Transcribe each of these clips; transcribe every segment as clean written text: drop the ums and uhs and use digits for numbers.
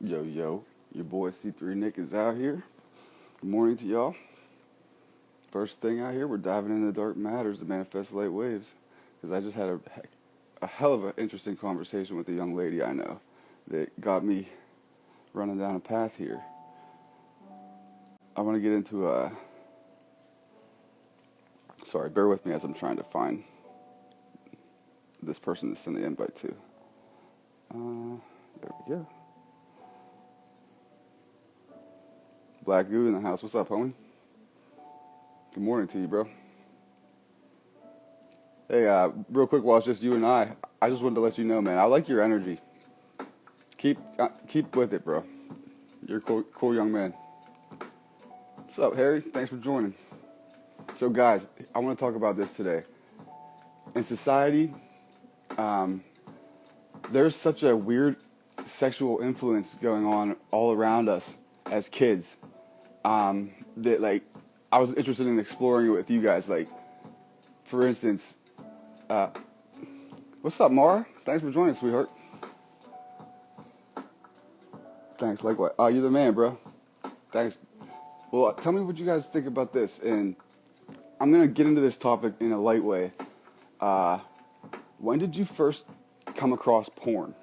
Yo, yo, your boy C3 Nick is out here. Good morning to y'all. First thing out here, we're diving into the dark matters that manifest light waves. Because I just had a hell of an interesting conversation with a young lady I know that got me running down a path here. I want to get into sorry, bear with me as I'm trying to find this person to send the invite to. There we go. Black Goo in the house. What's up, homie? Good morning to you, bro. Hey, real quick, while it's just you and I just wanted to let you know, man, I like your energy. Keep with it, bro. You're a cool young man. What's up, Harry? Thanks for joining. So, guys, I want to talk about this today. In society, there's such a weird sexual influence going on all around us as kids that, like, I was interested in exploring it with you guys. Like, for instance, what's up, Mara? Thanks for joining, sweetheart. Thanks, likewise. Oh, you're the man, bro. Thanks. Well, tell me what you guys think about this, and I'm gonna get into this topic in a light way. When did you first come across porn,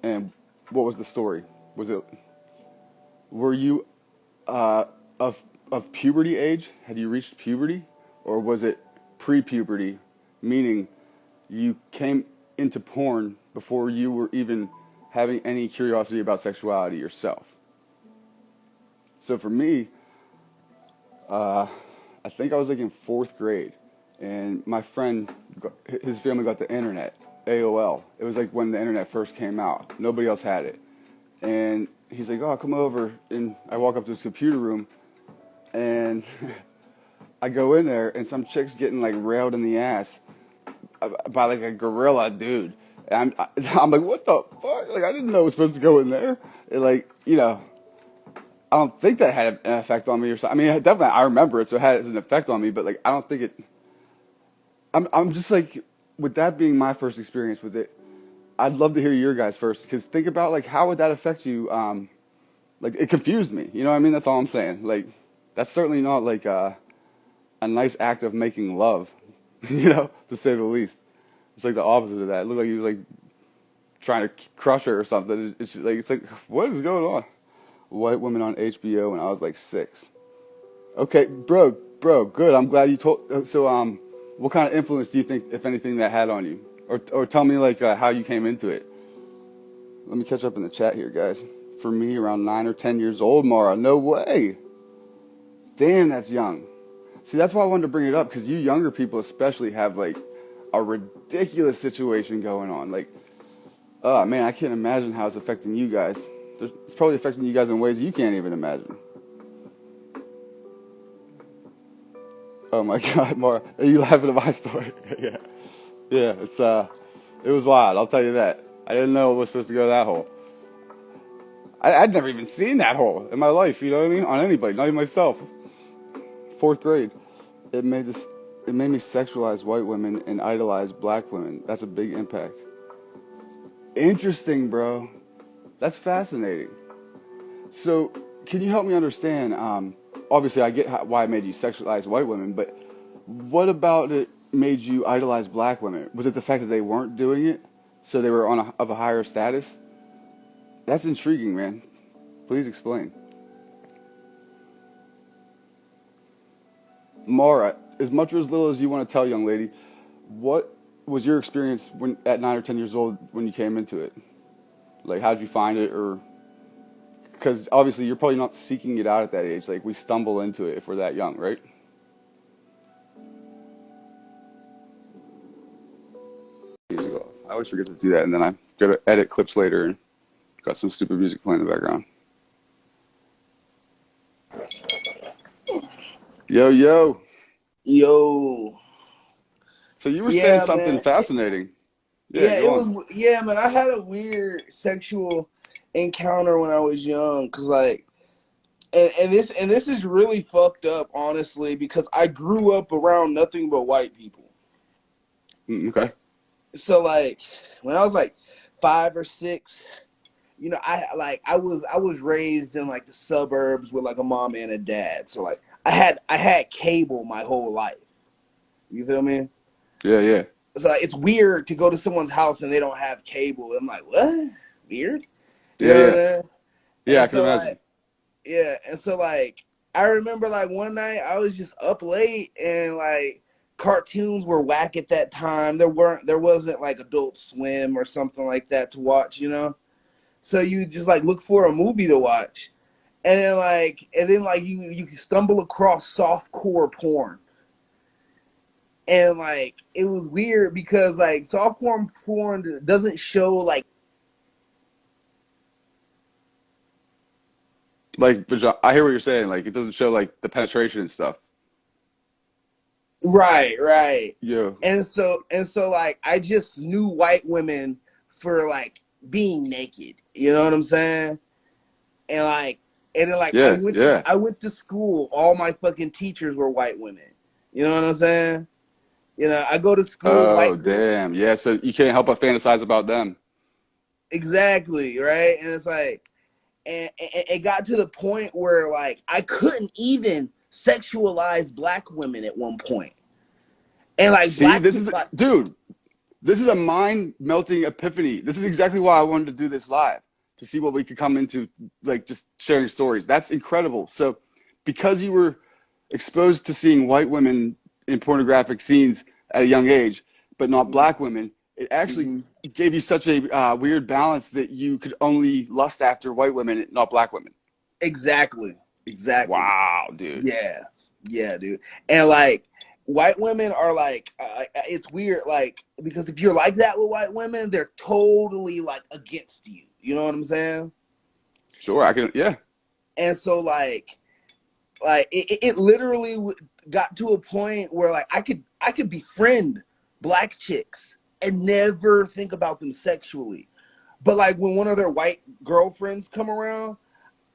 and what was the story? Were you of puberty age? Had you reached puberty, or was it pre-puberty, meaning you came into porn before you were even having any curiosity about sexuality yourself? So for me, I think I was like in fourth grade, and my friend, his family got the internet, AOL. It was like when the internet first came out. Nobody else had it. And he's like, oh, come over. And I walk up to his computer room, and I go in there, and some chick's getting like railed in the ass by like a gorilla dude. And I'm like, what the fuck? Like, I didn't know it was supposed to go in there. And like, I don't think that had an effect on me or something. I mean, definitely, I remember it, so it had an effect on me. But like, I don't think it. I'm just like, with that being my first experience with it, I'd love to hear your guys first, because think about like how would that affect you? Like, it confused me. You know what I mean? That's all I'm saying. Like, that's certainly not like a nice act of making love, to say the least. It's like the opposite of that. It looked like he was like trying to crush her or something. It's like what is going on? White Women on HBO when I was like 6. Okay, bro, good. I'm glad you told. So, what kind of influence do you think, if anything, that had on you? Or tell me like how you came into it. Let me catch up in the chat here, guys. For me, around 9 or 10 years old, Mara. No way. Damn, that's young. See, that's why I wanted to bring it up, because you younger people especially have like a ridiculous situation going on. Like, oh man, I can't imagine how it's affecting you guys. It's probably affecting you guys in ways you can't even imagine. Oh my God, Mara, are you laughing at my story? Yeah, yeah, it was wild. I'll tell you that. I didn't know it was supposed to go that hole. I'd never even seen that hole in my life. You know what I mean? On anybody, not even myself. Fourth grade, it made this. It made me sexualize white women and idolize black women. That's a big impact. Interesting, bro. That's fascinating. So, can you help me understand? Obviously, I get why it made you sexualize white women, but what about it made you idolize black women? Was it the fact that they weren't doing it, so they were of a higher status? That's intriguing, man. Please explain. Mara, as much or as little as you want to tell, young lady, what was your experience at 9 or 10 years old when you came into it? Like, how'd you find it, or because obviously you're probably not seeking it out at that age. Like, we stumble into it if we're that young, right? I always forget to do that, and then I go to edit clips later and got some stupid music playing in the background. Yo, yo. Yo. So you were saying Yeah, something man. fascinating. Yeah, Yeah, go it on. was. Yeah, man. I had a weird sexual encounter when I was young, cause like, and this is really fucked up, honestly, because I grew up around nothing but white people. Okay. So like, when I was like 5 or 6, I was raised in like the suburbs with like a mom and a dad. So like I had cable my whole life. You feel me? Yeah, yeah, So like, it's weird to go to someone's house and they don't have cable. I'm like, what? Weird. You yeah, know what yeah, I'm saying? yeah. I And can so imagine. like yeah, and so like I remember like one night I was just up late and like cartoons were whack at that time. There wasn't like Adult Swim or something like that to watch, you know? So you just like look for a movie to watch. And then you stumble across softcore porn. And like it was weird because like softcore porn doesn't show like Like, I hear what you're saying. Like, it doesn't show like the penetration and stuff. right, right. Yeah, And so like I just knew white women for like being naked. You know what I'm saying? And like and then like I yeah, went to yeah. I went to school, all my fucking teachers were white women. You know what I'm saying? I go to school, Oh, white girl. damn. Yeah, so you can't help but fantasize about them. Exactly, right? And it's like and it got to the point where like I couldn't even sexualize black women at one point. And like See, black this is people like dude. This is a mind melting epiphany. This is exactly why I wanted to do this live to see what we could come into, like just sharing stories. That's incredible. So, because you were exposed to seeing white women in pornographic scenes at a young age, but not mhm, black women, it actually mhm. gave you such a weird balance that you could only lust after white women, not black women. Exactly. Exactly. Wow, dude. Yeah. Yeah, dude. And like white women are like it's weird like because if you're like that with white women, they're totally like against you. You know what I'm saying? Sure, I can. Yeah. And so like it literally got to a point where like I could befriend black chicks and never think about them sexually. But like when one of their white girlfriends come around,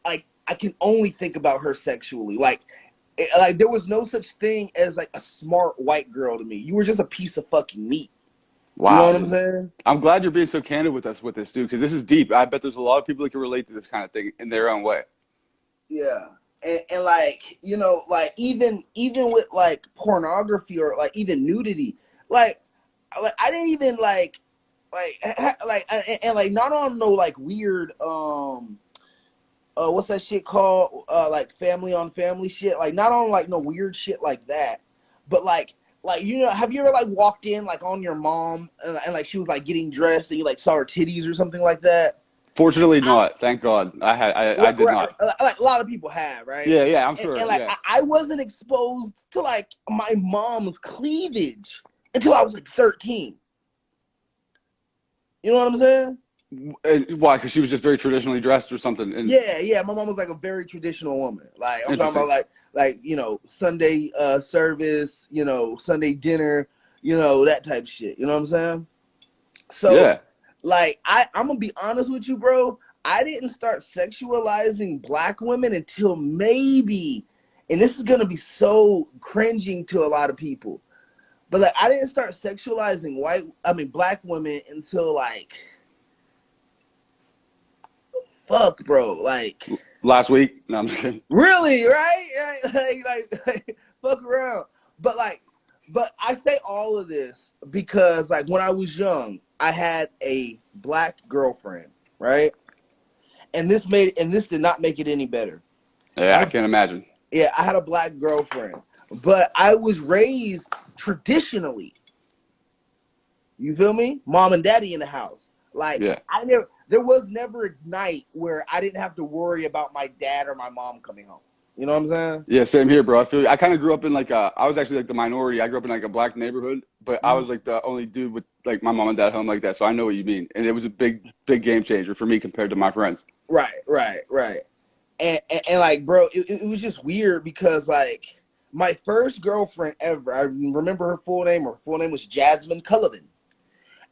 like I can only think about her sexually. Like there was no such thing as like a smart white girl to me. You were just a piece of fucking meat. You know Wow, what I'm dude. saying? I'm glad you're being so candid with us with this, dude, because this is deep. I bet there's a lot of people that can relate to this kind of thing in their own way. Yeah. And like, like even with like pornography or like even nudity, like I didn't even like like not on no like weird what's that shit called like family on family shit, like not on like no weird shit like that, but like have you ever like walked in like on your mom and like she was like getting dressed and you like saw her titties or something like that? Fortunately, not. Thank God. I Right, did right, not. like a lot of people have, right? Yeah, yeah, I'm And sure. like Yeah. I wasn't exposed to like my mom's cleavage until I was like 13. You know what I'm saying? And why? Because she was just very traditionally dressed or something. And Yeah, yeah. My mom was like a very traditional woman. Like I'm talking interesting. about like Sunday service, Sunday dinner, that type of shit. You know what I'm saying? So Yeah. like I'm gonna be honest with you, bro. I didn't start sexualizing black women until maybe, and this is gonna be so cringing to a lot of people, but like I didn't start sexualizing black women until like fuck, bro. Like Last week. No, I'm just kidding. really, right? Like fuck around. But like, but I say all of this because like when I was young, I had a black girlfriend, right? And this did not make it any better. I Yeah, had I a can't imagine. yeah, I had a black girlfriend, but I was raised traditionally. You feel me? Mom and daddy in the house. Like Yeah. there was never a night where I didn't have to worry about my dad or my mom coming home. You know what I'm saying? Yeah, same here, bro. I feel I kind of grew up in like I was actually like the minority. I grew up in like a black neighborhood, but I was Mhm. like the only dude with like my mom and dad home like that. So I know what you mean. And it was a big game changer for me compared to my friends. Right, right, right. And like, bro, it was just weird because like my first girlfriend ever, I remember her full name. Her full name was Jasmine Cullivan,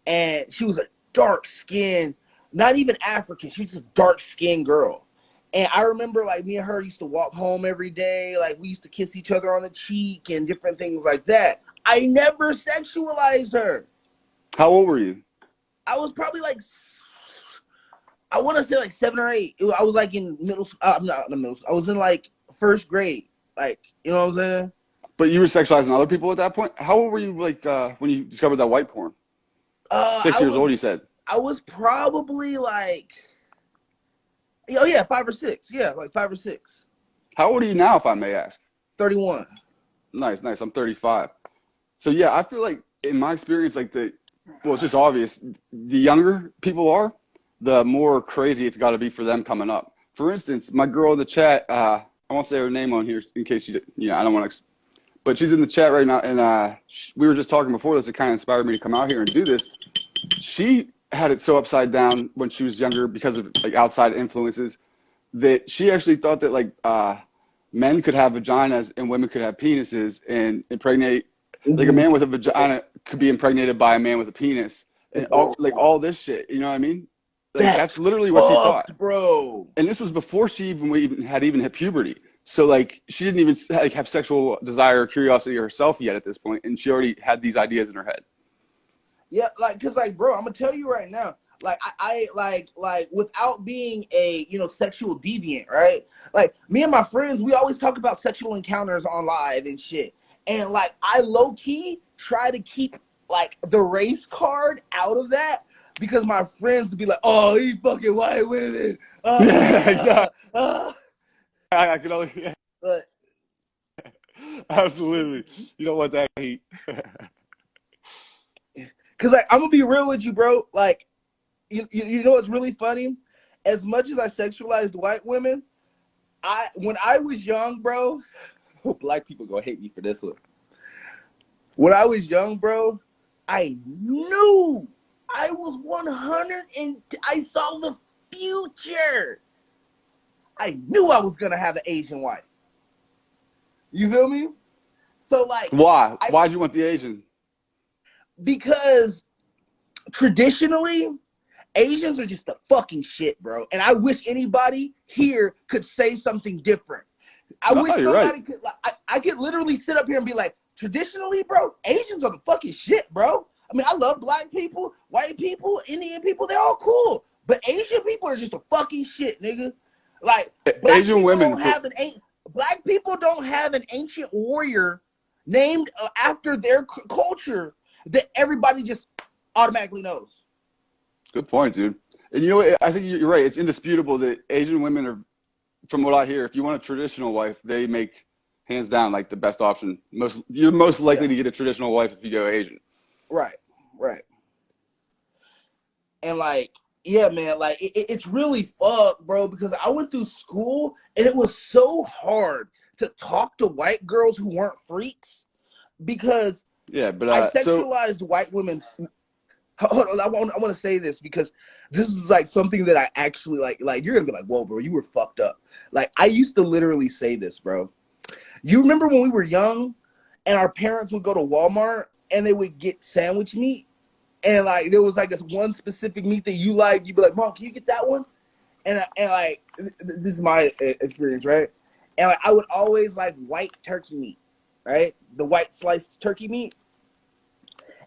and she was a dark skinned, not even African. She was a dark skinned girl. And I remember like me and her used to walk home every day. Like we used to kiss each other on the cheek and different things like that. I never sexualized her. How old were you? I was probably like I want to say like 7 or 8. I was like in middle school. I'm not in middle school. I was in like first grade. Like, you know what I'm saying? But you were sexualizing other people at that point? How old were you like when you discovered that white porn? 6 years old, you said. I was probably like, oh yeah, 5 or 6. Yeah, like 5 or 6. How old are you now, if I may ask? 31. Nice, nice. I'm 35. So yeah, I feel like in my experience, like well, it's just obvious. The younger people are, the more crazy it's got to be for them coming up. For instance, my girl in the chat, I won't say her name on here in case I don't want to, but she's in the chat right now, and we were just talking before this. It kind of inspired me to come out here and do this. She had it so upside down when she was younger because of like outside influences that she actually thought that like men could have vaginas and women could have penises and impregnate. Like a man with a vagina could be impregnated by a man with a penis, and all this shit. You know what I mean? Like that's literally what she thought, bro. And this was before she even hit puberty. So like she didn't even like have sexual desire or curiosity herself yet at this point, and she already had these ideas in her head. Yeah, like, cause like, bro, I'm gonna tell you right now, like, I like without being a sexual deviant, right? Like me and my friends, we always talk about sexual encounters on live and shit, and like I low key try to keep like the race card out of that because my friends would be like, oh, he fucking white women. Yeah, exactly. I can only. Yeah. But absolutely, you don't want that heat. Cause like I'm gonna be real with you, bro. Like, you know what's really funny? As much as I sexualized white women, when I was young, bro. Black people gonna hate me for this one. When I was young, bro, I knew I was 100 and I saw the future. I knew I was gonna have an Asian wife. You feel me? So like, why? Why'd you want the Asian? Because traditionally, Asians are just the fucking shit, bro. And I wish anybody here could say something different. I wish somebody could. Like, I could literally sit up here and be like, traditionally, bro, Asians are the fucking shit, bro. I mean, I love black people, white people, Indian people. They're all cool. But Asian people are just a fucking shit, nigga. Like, black Asian women black people don't have an ancient warrior named after their culture that everybody just automatically knows. Good point, dude. And you know what? I think you're right. It's indisputable that Asian women are, from what I hear, if you want a traditional wife, they make hands down like the best option. You're most likely to get a traditional wife if you go Asian. Right. And like, yeah, man, like it's really fucked, bro, because I went through school and it was so hard to talk to white girls who weren't freaks because I sexualized white women. Hold on, I want to say this because this is like something that I actually like you're gonna be like, whoa, bro, you were fucked up. Like I used to literally say this, bro. You remember when we were young and our parents would go to Walmart and they would get sandwich meat and like there was like this one specific meat that you like, you'd be like, Mom, can you get that one? And like this is my experience, right? And like, I would always like white turkey meat, right? The white sliced turkey meat.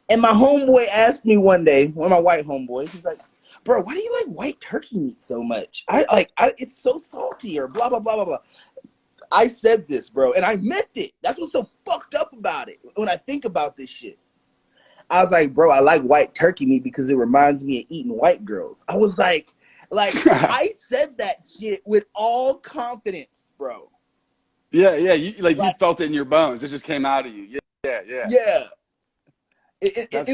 And my homeboy asked me one day, one of my white homeboys, he's like, bro, why do you like white turkey meat so much? It's so salty or blah, blah, blah, blah, blah. I said this, bro, and I meant it. That's what's so fucked up about it when I think about this shit. I was like, bro, I like white turkey meat because it reminds me of eating white girls. I was like I said that shit with all confidence, bro. Yeah, you felt it in your bones. It just came out of you. Yeah. And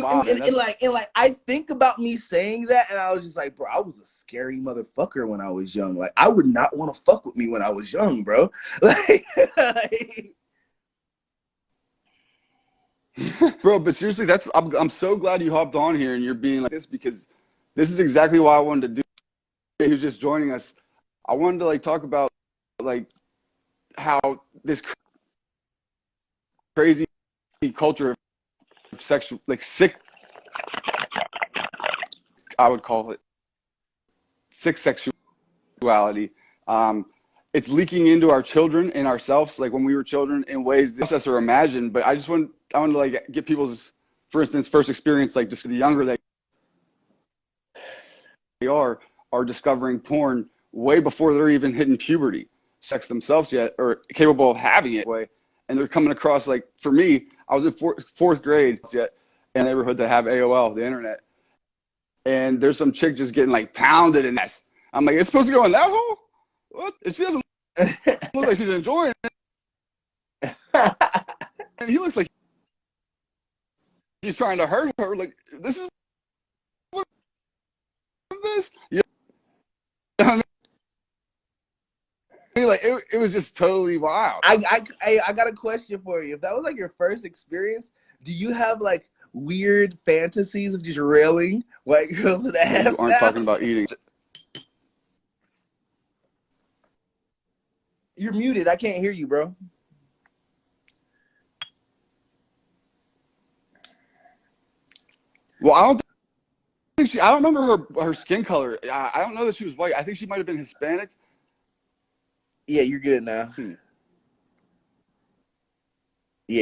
I think about me saying that, and I was just like, bro, I was a scary motherfucker when I was young. Like, I would not want to fuck with me when I was young, bro. Bro, but seriously, I'm so glad you hopped on here and you're being like this because this is exactly why I wanted to do. Who's just joining us? I wanted to like talk about like how this crazy culture of sexual, like sick, I would call it sick sexuality. It's leaking into our children and ourselves, like when we were children, in ways that us or imagined. But I wanted to like get people's, for instance, first experience, like just the younger they are. are discovering porn way before they're even hitting puberty, sex themselves yet, or capable of having it way. And they're coming across, like, for me, I was in fourth grade yet in a neighborhood that have AOL, the internet, and there's some chick just getting like pounded in this. I'm like, it's supposed to go in that hole? What? And she doesn't look like she's enjoying it. And he looks like he's trying to hurt her. Like, this is what this? You know what I mean? Like, it was just totally wild. I got a question for you. If that was like your first experience, do you have like weird fantasies of just railing white girls in the ass? You aren't talking about eating. You're muted. I can't hear you, bro. Well, I don't remember her skin color. I don't know that she was white. I think she might have been Hispanic. Yeah, you're good now. Yeah,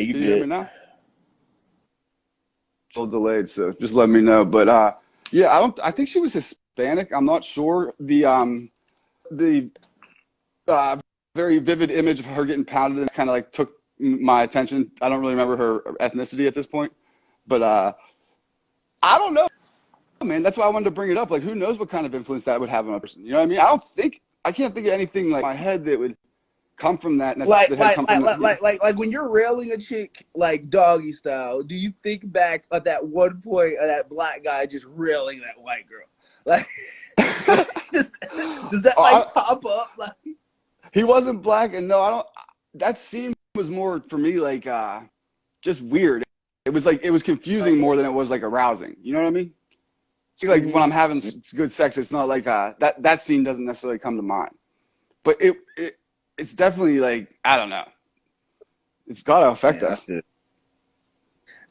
you're Can good. You hear me now? A little delayed, so just let me know. But yeah, I think she was Hispanic. I'm not sure. The very vivid image of her getting pounded and kind of like took my attention. I don't really remember her ethnicity at this point, but I don't know, man. That's why I wanted to bring it up. Like, who knows what kind of influence that would have on a person? You know what I mean? I can't think of anything like in my head that would come from that. Like when you're railing a chick like doggy style, do you think back at that one point of that black guy just railing that white girl? Like, does that like pop up? Like, he wasn't black, and no, I don't. That scene was more for me like just weird. It was confusing more than it was like arousing. You know what I mean? Like when I'm having good sex, it's not like that scene doesn't necessarily come to mind. But it's definitely like, I don't know. It's got to affect us.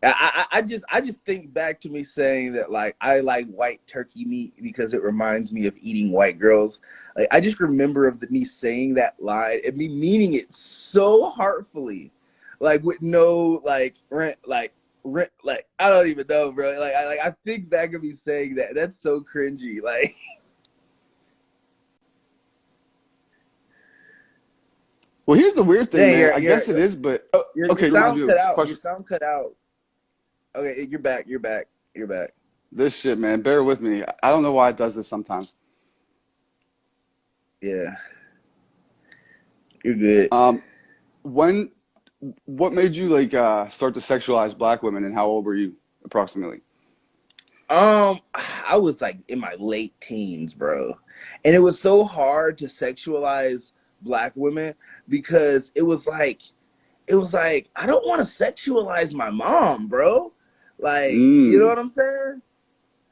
I just think back to me saying that like I like white turkey meat because it reminds me of eating white girls. Like I just remember of me saying that line and me meaning it so heartfully, like with no like rent like I don't even know, bro. Like I think back of me saying that. That's so cringy. Like. Well, here's the weird thing, man. I guess it is, but okay. Your sound cut out. Your sound cut out. Okay, you're back. You're back. You're back. This shit, man. Bear with me. I don't know why it does this sometimes. Yeah. You're good. What made you like start to sexualize black women, and how old were you approximately? I was like in my late teens, bro, and it was so hard to sexualize black women because it was like I don't want to sexualize my mom, bro. Like, you know what I'm saying?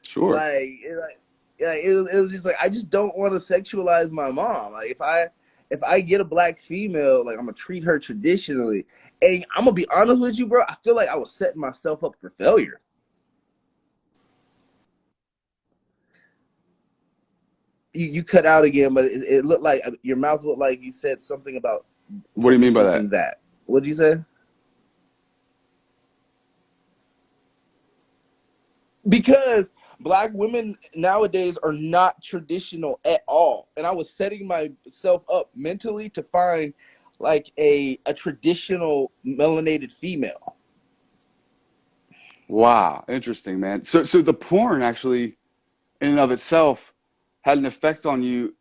Sure. It was just like I just don't want to sexualize my mom. Like if I get a black female, like I'm gonna treat her traditionally. And I'm gonna be honest with you, bro. I feel like I was setting myself up for failure. You cut out again, but it looked like your mouth looked like you said something about. What do you mean by that? What'd you say? Because black women nowadays are not traditional at all, and I was setting myself up mentally to find like a traditional melanated female. Wow, interesting, man. So the porn actually, in and of itself, had an effect on you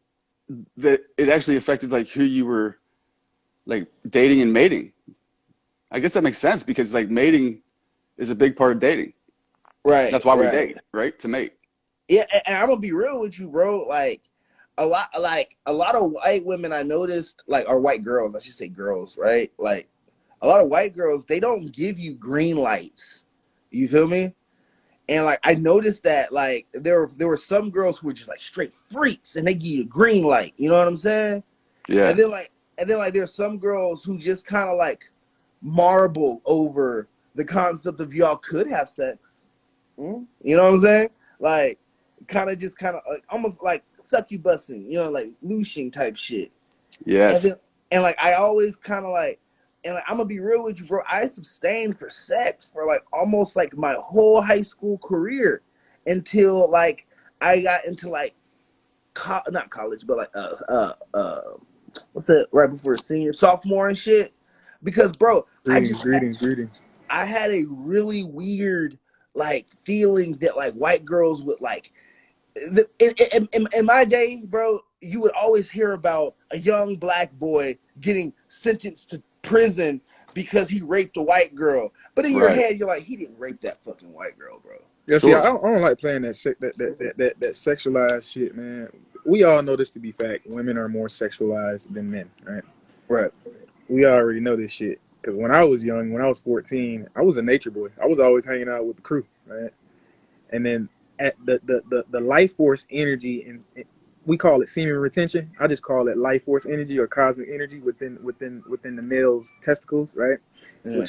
that it actually affected like who you were like dating and mating. I guess that makes sense because like mating is a big part of dating. Right. That's why we date, right? To mate. Yeah, and I'm gonna be real with you, bro. Like a lot of white women I noticed, like, are white girls. I should say girls, right? Like a lot of white girls, they don't give you green lights. You feel me? And like I noticed that like there were some girls who were just like straight freaks and they give you a green light. You know what I'm saying? Yeah. And then like there's some girls who just kind of like marble over the concept of y'all could have sex. You know what I'm saying? Like kind of like, almost like succubusing, you know, like Lucian type shit. Yes. And like I always kind of like. And like, I'm gonna be real with you, bro. I abstained for sex for like almost like my whole high school career until like I got into like not college, but like what's it, right before senior, sophomore and shit. Because bro, Greetings. I had a really weird like feeling that like white girls would like in my day, bro, you would always hear about a young black boy getting sentenced to prison because he raped a white girl. But in your Right. head, you're like, he didn't rape that fucking white girl, bro. Yeah, see, Sure. I don't like playing that sexualized shit, man. We all know this to be fact. Women are more sexualized than men, right? Right. We already know this shit. Because when I was young, when I was 14, I was a nature boy. I was always hanging out with the crew, right? And then at the life force energy, and we call it semen retention. I just call it life force energy or cosmic energy within the male's testicles, right? Yeah.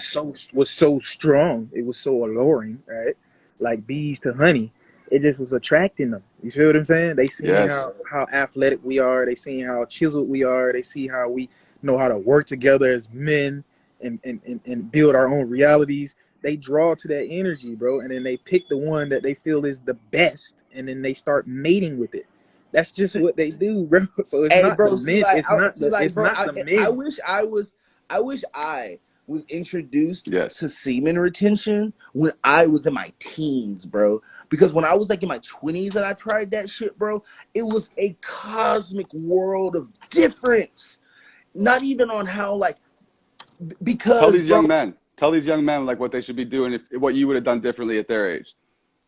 Was so strong. It was so alluring, right? Like bees to honey. It just was attracting them. You feel what I'm saying? They seen Yes. how athletic we are. They seen how chiseled we are. They see how we know how to work together as men and build our own realities. They draw to that energy, bro, and then they pick the one that they feel is the best, and then they start mating with it. That's just what they do, bro. So it's Hey, not the bro, see, men. like, It's not the. It's bro, not the I men. wish I was introduced Yes. to semen retention when I was in my teens, bro. Because when I was like in my 20s and I tried that shit, bro, it was a cosmic world of difference. Not even on how, like, Tell because, these bro, young men. Tell these young men like what they should be doing, if what you would have done differently at their age.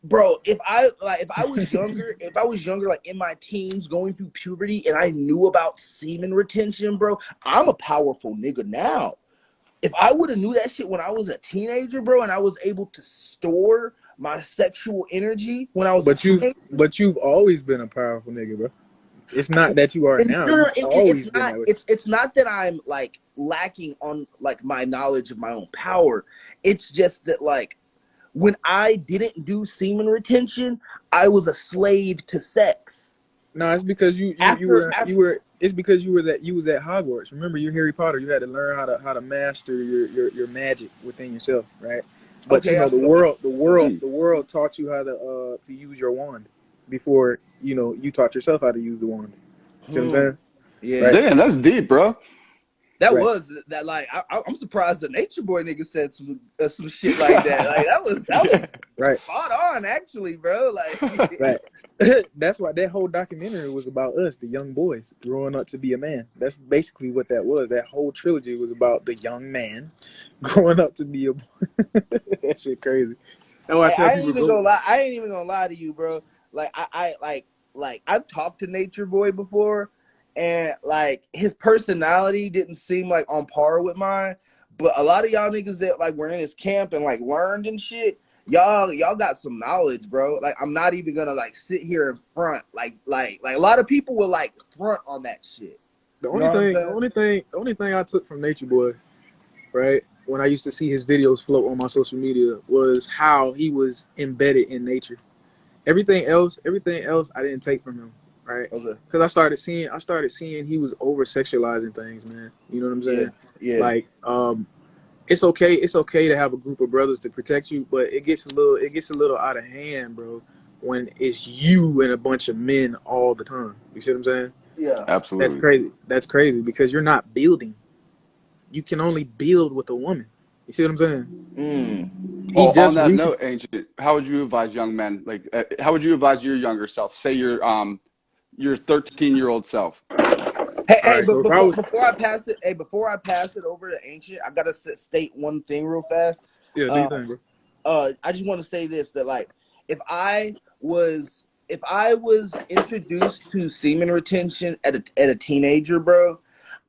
bro, if I was younger, like in my teens, going through puberty, and I knew about semen retention, bro, I'm a powerful nigga now. If I would have knew that shit when I was a teenager, bro, and I was able to store my sexual energy when I was a teenager, But you've always been a powerful nigga, bro. It's not that you are and now. You've always been that way. it's not that I'm like lacking on like my knowledge of my own power. It's just that like when I didn't do semen retention, I was a slave to sex. No, it's because After it's because you was at Hogwarts. Remember, you're Harry Potter. You had to learn how to master your magic within yourself, right? But you okay, know I feel Mm. the world taught you how to use your wand before you taught yourself how to use the wand. See what I'm saying? yeah. Right, Damn, that's deep, bro. That right, was that like I'm surprised the Nature Boy nigga said some shit like that. Like that was right. spot on actually, bro. Like Facts. That's why that whole documentary was about us, the young boys growing up to be a man. That's basically what that was. That whole trilogy was about the young man growing up to be a boy. That shit crazy. That's why I hey, tell people go. I ain't even gonna lie to you, bro. Like like I've talked to Nature Boy before, and like his personality didn't seem like on par with mine. But a lot of y'all niggas that like were in his camp and like learned and shit, y'all got some knowledge, bro. Like I'm not even gonna like sit here in front. Like a lot of people will like front on that shit. You know what I'm saying? The only thing I took from Nature Boy, right, when I used to see his videos float on my social media was how he was embedded in nature. Everything else I didn't take from him, right? Okay. Because I started seeing he was over sexualizing things, man. You know what I'm Yeah. saying? Yeah. Like, it's okay to have a group of brothers to protect you, but it gets a little out of hand, bro, when it's you and a bunch of men all the time. You see what I'm saying? Yeah. That's Absolutely. crazy. That's crazy because you're not building. You can only build with a woman. You see what I'm saying? Mm. He Oh, on just that recently. note, Ancient, how would you advise young men? Like, how would you advise your younger self? Say your 13-year-old self. All Hey, right. but So if I was, before I pass it over to Ancient, I gotta state one thing real fast. yeah, do you Uh, think, bro? I just want to say this that like if I was introduced to semen retention at a teenager, bro,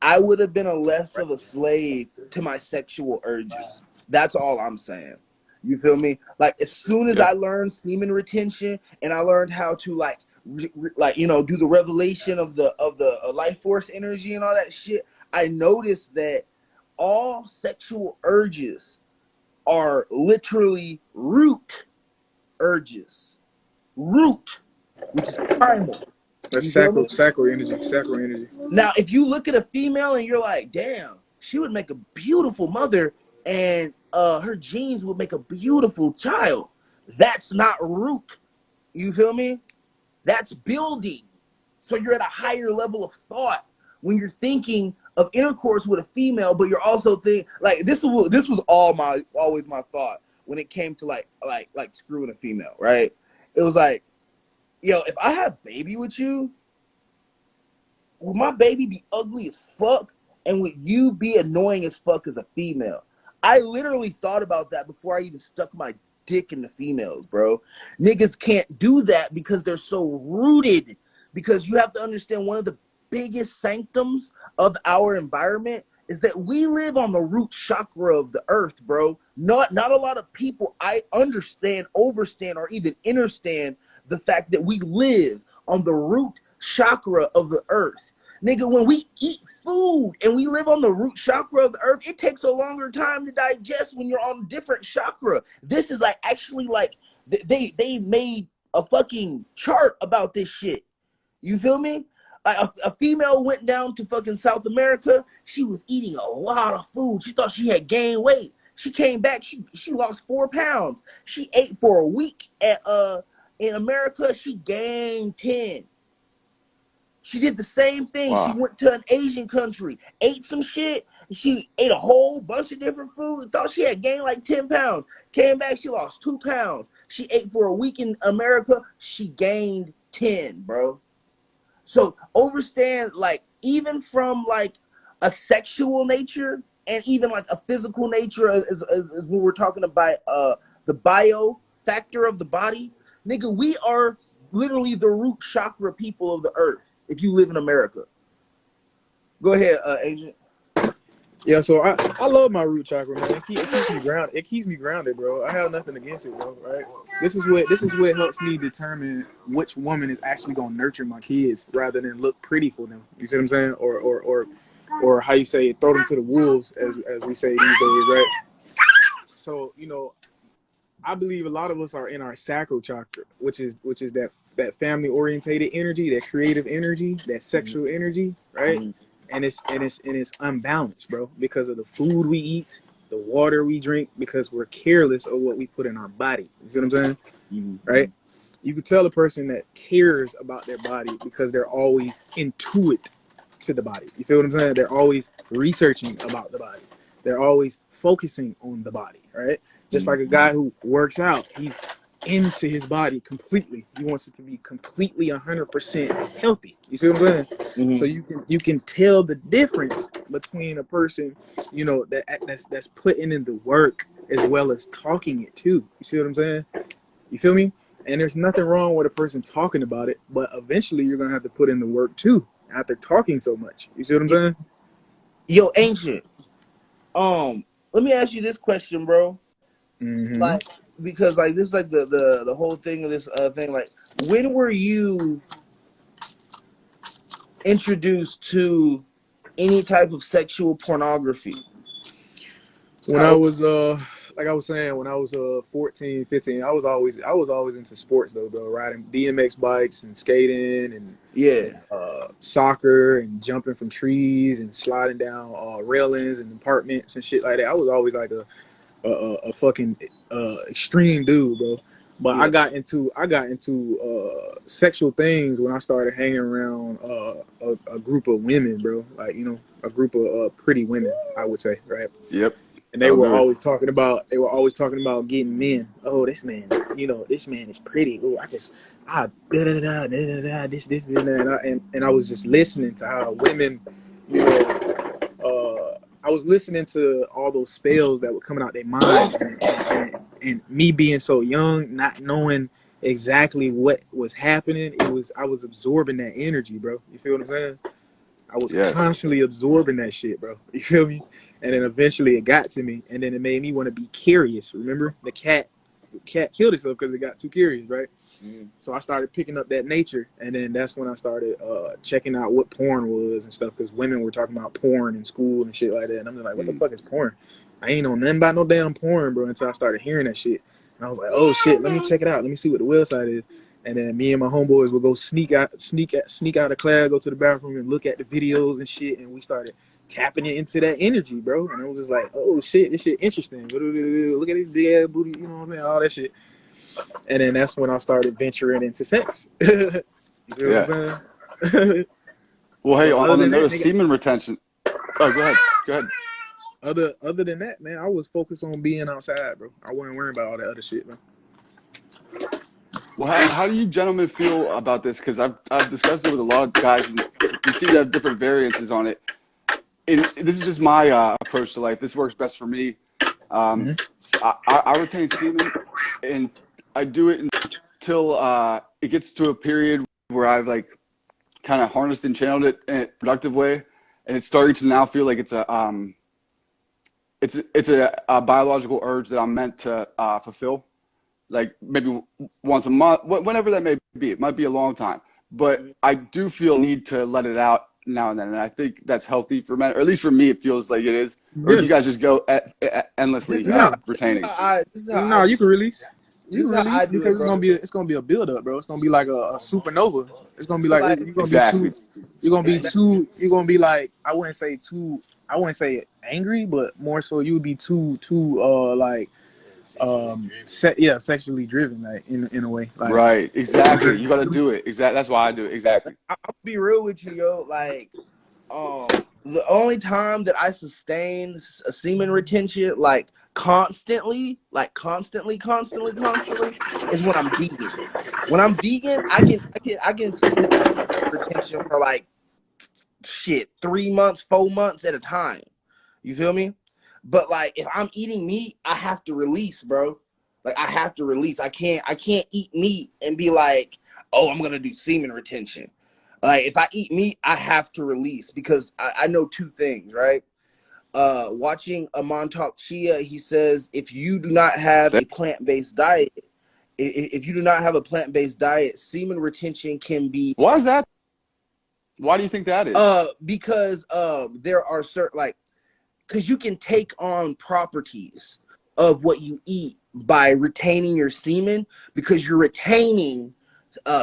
I would have been a less of a slave to my sexual urges. That's all I'm saying. You feel me? Like as soon as Yeah. I learned semen retention and I learned how to like do the revelation of the life force energy and all that shit, I noticed that all sexual urges are literally root urges. Root, which is primal. That's You feel me? sacral energy. Now, if you look at a female and you're like, damn, she would make a beautiful mother and her genes would make a beautiful child. That's not root. You feel me? That's building. So you're at a higher level of thought when you're thinking of intercourse with a female, but you're also thinking like this was always my thought when it came to like screwing a female, right? It was like, yo, if I had a baby with you, would my baby be ugly as fuck? And would you be annoying as fuck as a female? I literally thought about that before I even stuck my dick into females, bro. Niggas can't do that because they're so rooted. Because you have to understand one of the biggest sanctums of our environment is that we live on the root chakra of the earth, bro. Not a lot of people I understand, overstand, or even understand the fact that we live on the root chakra of the earth. Nigga, when we eat food and we live on the root chakra of the earth, it takes a longer time to digest when you're on a different chakra. This is like actually like they made a fucking chart about this shit. You feel me? A female went down to fucking South America. She was eating a lot of food. She thought she had gained weight. She came back. She lost 4 pounds. She ate for a week at in America. She gained 10. She did the same thing. Wow. She went to an Asian country, ate some shit. She ate a whole bunch of different food. Thought she had gained like 10 pounds. Came back. She lost 2 pounds. She ate for a week in America. She gained 10, bro. So understand, like, even from like a sexual nature and even like a physical nature is when we're talking about the bio factor of the body, nigga, we are literally the root chakra people of the earth if you live in America. Go ahead, Agent. Yeah, so I love my root chakra, man. It keeps me grounded. It keeps me grounded, bro. I have nothing against it, bro. Right? This is what helps me determine which woman is actually gonna nurture my kids rather than look pretty for them. You see what I'm saying? Or how you say throw them to the wolves, as we say these days, right? So I believe a lot of us are in our sacral chakra, which is that family orientated energy, that creative energy, that sexual energy, right? Mm-hmm. And it's unbalanced, bro, because of the food we eat, the water we drink, because we're careless of what we put in our body. You see what I'm saying? Mm-hmm. Right? You can tell a person that cares about their body because they're always intuit to the body. You feel what I'm saying? They're always researching about the body. They're always focusing on the body, right? Just like a guy who works out, he's into his body completely. He wants it to be completely 100% healthy. You see what I'm saying? Mm-hmm. So you can tell the difference between a person, that's putting in the work as well as talking it too. You see what I'm saying? You feel me? And there's nothing wrong with a person talking about it, but eventually you're gonna have to put in the work too after talking so much. You see what I'm saying? Yo, Ancient. Let me ask you this question, bro. Mm-hmm. Like, because like this is like the whole thing of this thing. Like, when were you introduced to any type of sexual pornography? When I was like I was saying, when I was 14, 15, I was always into sports though, bro. Riding BMX bikes and skating and soccer and jumping from trees and sliding down railings and apartments and shit like that. I was always like a fucking extreme dude, bro. But I got into sexual things when I started hanging around a group of women, bro. Like a group of pretty women, I would say, right? Yep. And they were always talking about getting men. Oh, this man, this man is pretty. Oh, this and I was just listening to how women, I was listening to all those spells that were coming out their mind, and me being so young, not knowing exactly what was happening, I was absorbing that energy, bro. You feel what I'm saying? I was constantly absorbing that shit, bro. You feel me? And then eventually it got to me, and then it made me want to be curious. Remember, the cat killed itself because it got too curious, right? Mm-hmm. So I started picking up that nature, and then that's when I started checking out what porn was and stuff, because women were talking about porn in school and shit like that, and I'm like, what the fuck is porn? I ain't know nothing about no damn porn, bro, until I started hearing that shit. And I was like, oh shit, let me check it out. Let me see what the website is. And then me and my homeboys would go sneak out of class, go to the bathroom and look at the videos and shit, and we started tapping it into that energy, bro. And I was just like, oh shit, this shit interesting. Look at this big ass booty, you know what I'm saying? All that shit. And then that's when I started venturing into sex. You know what I'm saying? Well, hey, But other on the than note that, of nigga, semen retention. Oh, go ahead. Go ahead. other than that, man, I was focused on being outside, bro. I wasn't worrying about all that other shit, man. Well, how do you gentlemen feel about this? Because I've discussed it with a lot of guys, and we seem to have different variances on it. And this is just my approach to life. This works best for me. Um, Mm-hmm. I retain semen, and I do it until it gets to a period where I've like kind of harnessed and channeled it in a productive way, and it's starting to now feel like it's a biological urge that I'm meant to fulfill. Like maybe once a month, whenever that may be. It might be a long time, but I do feel need to let it out now and then, and I think that's healthy for men, or at least for me, it feels like it is. Or do Yeah. you guys just go This endlessly is how No, retaining? this is how no, you can release. You this can is how release I do it, because bro. it's gonna be a build up, bro. It's gonna be like a supernova. It's gonna be like Like you're gonna be Exactly. too. You're gonna be like I wouldn't say too. I wouldn't say angry, but more so you would be too like sexually driven, like in a way, like Right. Exactly. You got to do it. Exactly. That's why I do it. Exactly. I'll be real with you, yo. Like, the only time that I sustain a semen retention, like constantly, is when I'm vegan. When I'm vegan, I can sustain retention for like shit 3 months, 4 months at a time. You feel me? But like if I'm eating meat, I have to release, bro. Like I have to release. I can't eat meat and be like, oh, I'm gonna do semen retention. Like if I eat meat, I have to release because I know two things, right? Watching a Montauk Chia, he says if you do not have a plant-based diet, if you do not have a plant-based diet, semen retention can be Why is that? Why do you think that is? because there are certain like because you can take on properties of what you eat by retaining your semen because you're retaining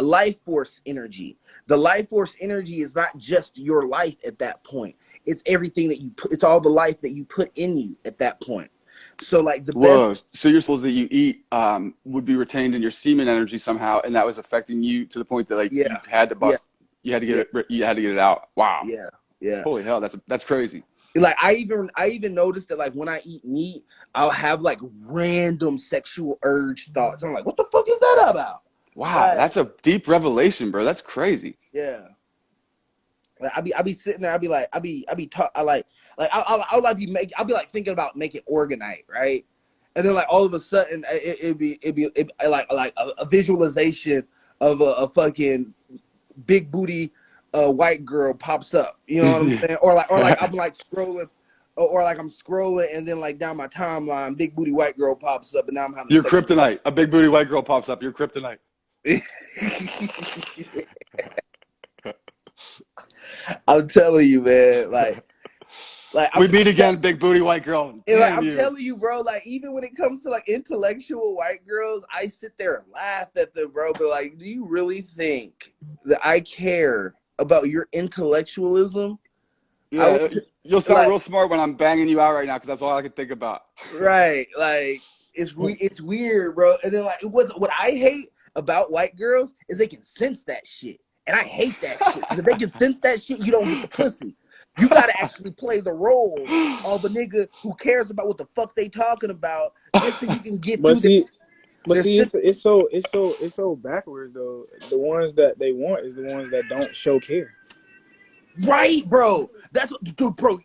life force energy. The life force energy is not just your life at that point. It's everything that you put, it's all the life that you put in you at that point. So like the Whoa. best, So your souls that you eat would be retained in your semen energy somehow, and that was affecting you to the point that like you yeah, had to yeah, bust, you had to yeah, get it, you had to get it out. Wow. yeah, yeah. Holy hell, that's crazy. Like I even noticed that like when I eat meat, I'll have like random sexual urge thoughts. I'm like, what the fuck is that about? Wow, Like, that's a deep revelation, bro. That's crazy. yeah. Like I be sitting there, I be talk, I'll like I'll be like thinking about making organite, right? And then like all of a sudden it like a visualization of a fucking big booty white girl pops up. You know what I'm saying? Or like I'm like scrolling, or like I'm scrolling and then like down my timeline, big booty white girl pops up, and now I'm having Your sexual. kryptonite. A big booty white girl pops up. Your kryptonite. I'm telling you, man. Like We meet again, big booty white girl. And like Damn I'm you. telling you, bro, like even when it comes to like intellectual white girls, I sit there and laugh at them, bro. But like, do you really think that I care about your intellectualism? I Yeah, was you'll sound like, real smart when I'm banging you out right now because that's all I can think about. right, like it's weird, bro. And then like what I hate about white girls is they can sense that shit, and I hate that shit because if they can sense that shit, you don't get the pussy. You gotta actually play the role of a nigga who cares about what the fuck they talking about, just so you can get But through see, but their see, it's so backwards though. The ones that they want is the ones that don't show care. right, bro. That's what, dude, bro.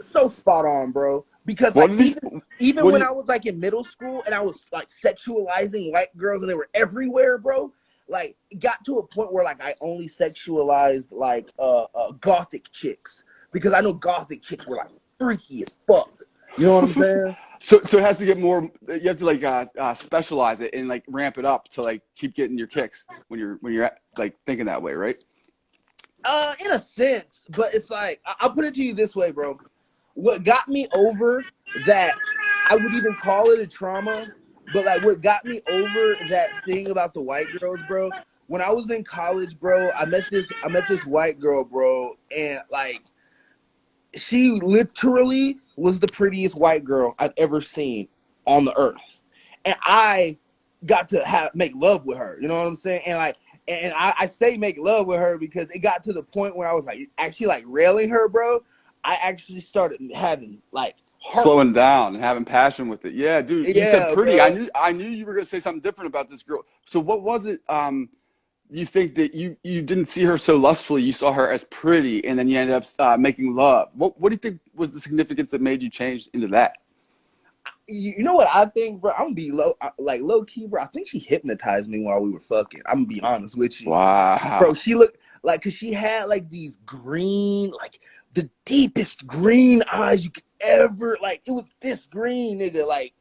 So spot on, bro. Because What like are these? even What do when you? I was like in middle school and I was like sexualizing white girls and they were everywhere, bro. Like it got to a point where like I only sexualized like gothic chicks because I know gothic chicks were like freaky as fuck. You know what I'm saying? So it has to get more. You have to like specialize it and like ramp it up to like keep getting your kicks when you're like thinking that way, right? In a sense, but it's like I'll put it to you this way, bro. What got me over that, I would even call it a trauma, but like what got me over that thing about the white girls, bro. When I was in college, bro, I met this white girl, bro, and like she literally was the prettiest white girl I've ever seen on the earth, and I got to make love with her. You know what I'm saying? And like And I say make love with her because it got to the point where I was like actually like railing her, bro. I actually started having like heart. Slowing down and having passion with it. Yeah, dude. You said Yeah, pretty. bro. I knew you were gonna say something different about this girl. So what was it? You think that you didn't see her so lustfully, you saw her as pretty, and then you ended up making love. What do you think was the significance that made you change into that? You know what I think, bro? I'm gonna be low key, bro. I think she hypnotized me while we were fucking. I'm gonna be honest with you, bro. Wow. She looked like, cause she had like these green, like the deepest green eyes you could ever like. It was this green, nigga. Like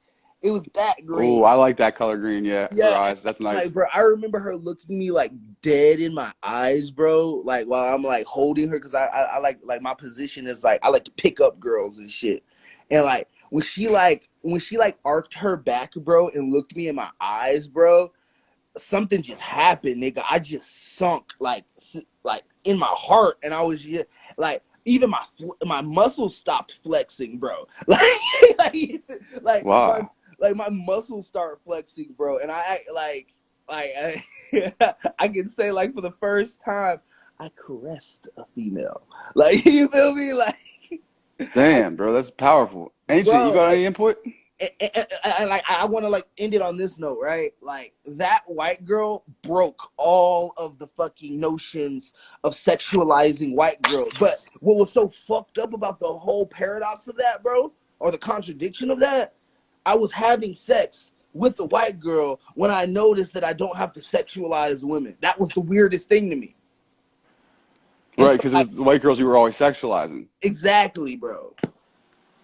it was that Oh, green. I like that color green. Yeah, for Yeah, eyes. That's like nice. bro, I remember her looking me like dead in my eyes, bro. Like while I'm like holding her, cause I like my position is like I like to pick up girls and shit, and like when she arced her back, bro, and looked me in my eyes, bro, something just happened, nigga. I just sunk like in my heart, and I was just like. Even my muscles stopped flexing, bro. Like, like my Wow. like my muscles start flexing, bro, and I I, I can say like for the first time I caressed a female. Like you feel me? Like Damn, bro, that's powerful. Ancient, you bro, got like any input? like I want to like end it on this note, right? Like that white girl broke all of the fucking notions of sexualizing white girls. But what was so fucked up about the whole paradox of that, bro, or the contradiction of that, I was having sex with the white girl when I noticed that I don't have to sexualize women. That was the weirdest thing to me. And Right, so because it like was the white girls you were always sexualizing. exactly, bro.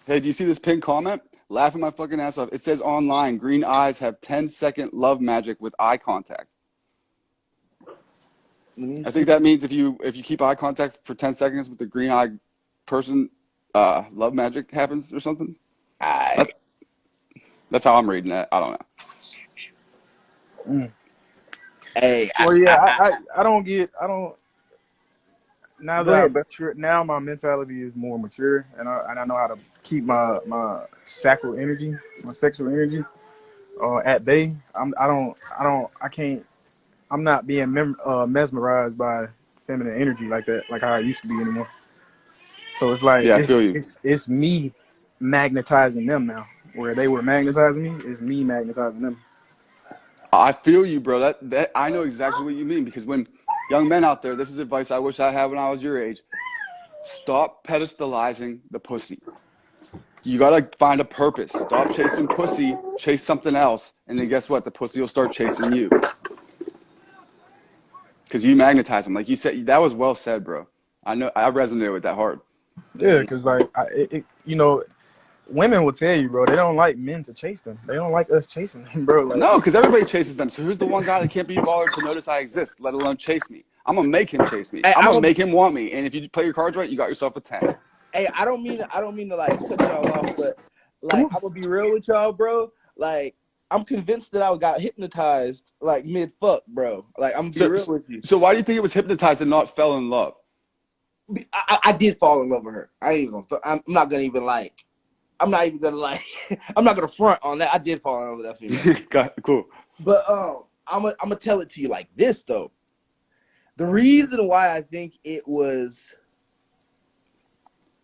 Hey, do you see this pinned comment? Laughing my fucking ass off. It says online, green eyes have 10-second love magic with eye contact. Let me I see. think that means if you keep eye contact for 10 seconds with the green eyed person, love magic happens or something. I That's that's how I'm reading that. I don't know. Mm. hey Well, yeah, I don't. Now go that ahead, I'm bro. mature, now my mentality is more mature, and I know how to keep my sacral energy, my sexual energy, at bay. I can't. I'm not being mesmerized by feminine energy like that, like how I used to be anymore. So it's like Yeah, I feel you. it's me magnetizing them now. Where they were magnetizing me, it's me magnetizing them. I feel you, bro. That I know exactly what you mean because when young men out there, this is advice I wish I had when I was your age. Stop pedestalizing the pussy. You gotta find a purpose. Stop chasing pussy, chase something else, and then guess what? The pussy will start chasing you because you magnetize them. Like you said, that was well said, bro. I know I resonated with that hard. Yeah, because like women will tell you, bro, they don't like men to chase them. They don't like us chasing them, bro. Like, No, because everybody chases them. So who's the one guy that can't be bothered to notice I exist, let alone chase me? I'm gonna make him chase me. Hey, I'm I'm gonna gonna make him want me. And if you play your cards right, you got yourself a 10. hey, I don't mean to like cut y'all off, but come like on. I'm gonna be real with y'all, bro. Like I'm convinced that I got hypnotized like mid fuck, bro. Like I'm gonna be So, real with you. so why do you think it was hypnotized and not fell in love? I did fall in love with her. I ain't even gonna. I'm not gonna even like. I'm not even gonna like. I'm not gonna front on that. I did fall in love with that female. Cool. But I'm gonna tell it to you like this though. The reason why I think it was